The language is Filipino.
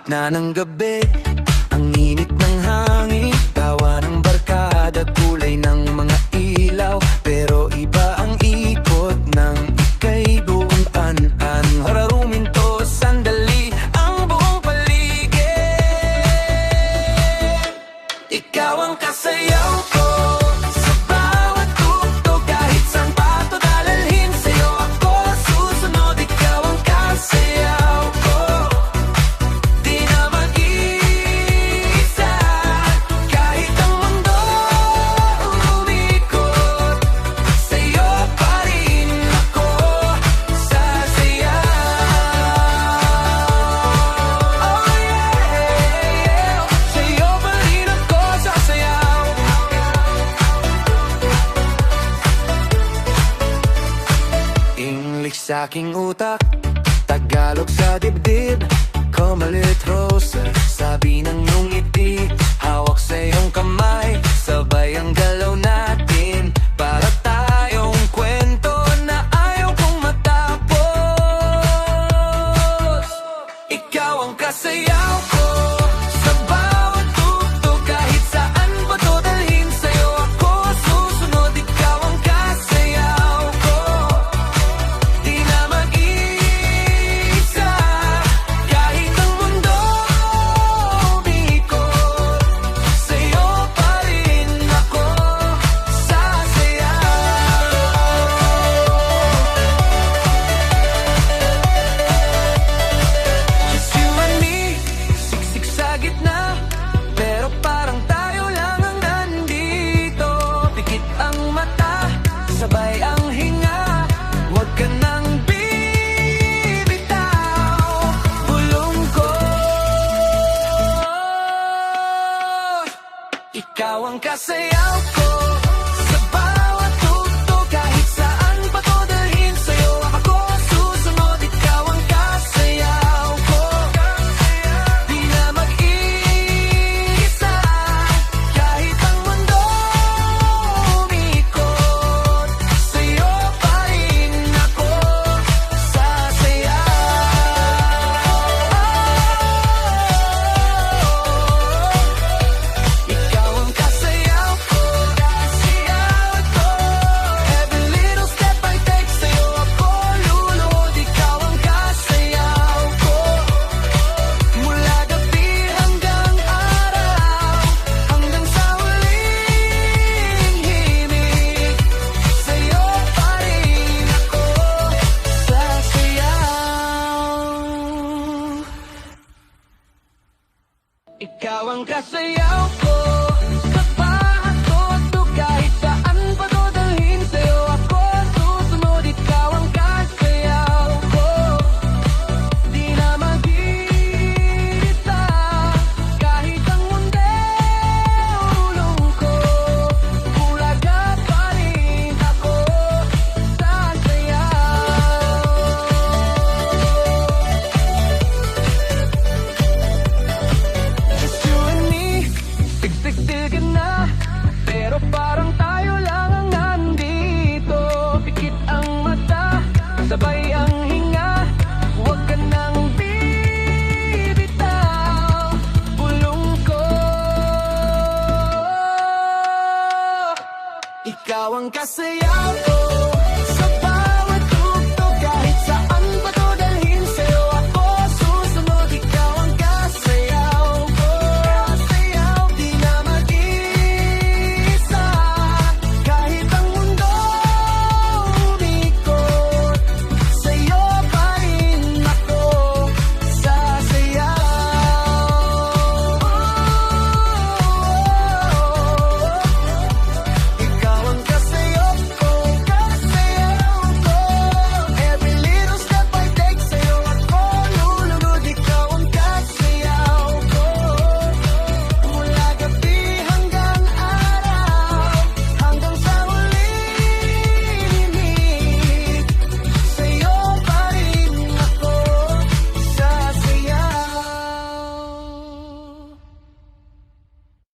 gitna ng gabi, ang init ng hangin, tawa ng barkada, kulay ng mga ilaw. Pero iba ang ikot ng ika'y buong an-an. Hararumin to sandali ang buong paligid. Ikaw ang kasayaw ko sa bawat tugtog, kahit saan pa to dalalhin sa'yo ako susunod. Ikaw ang kasayaw ko, di na mag-iisa, kahit ang mundo umikot, sa'yo pa rin ako sasayaw. Oh yeah, sa'yo pa rin ako sasayaw. English sa'king utak, Tagalog sa dibdib, Comalit Rosa, sabi ng iyong ngiti. Hawak sa iyong kamay, sabay ang galaw natin, para tayong kwento na ayaw kong matapos. Ikaw ang kasayaw ko sa bawat tugtog, kahit saan pa to dalhin sa'yo ako susunod. Ikaw ang kasayaw ko, di na mag-iisa, kahit ang mundo umikot, sa'yo pa rin ako sasayaw. Just you and me, siksik sa gitna, pero parang tayo lang ang nandito. Pikit ang mata, sabay ang hinga, huwag ka nang bibitaw. Bulong ko, ikaw ang kasayaw ko sa bawat tugtog, kahit saan pa to dalhin sa'yo ako susunod. Ikaw ang kasayaw ko, di na mag-iisa, kahit ang mundo umikot, sa'yo pa rin ako sasayaw. Ikaw ang kasayaw ko, every little step I take sa'yo ako luluhod. Ikaw ang kasayaw ko, mula gabi hanggang araw, hanggang sa huling himig, sa'yo pa rin ako sasayaw. Ikaw ang kasayaw ko sa bawat tugtog, kahit saan pa to dalhin sa'yo ako susunod. Ikaw ang kasayaw ko, di na mag-iisa, kahit ang mundo ulungkot, bulaga pa rin ako sasayaw. Just you and me, siksik-sikin na, pero parang tayo lang ang nandito. Pikit ang mata, sabay ang hinga, huwag ka nang bibitaw. Bulong ko, ikaw ang kasayaw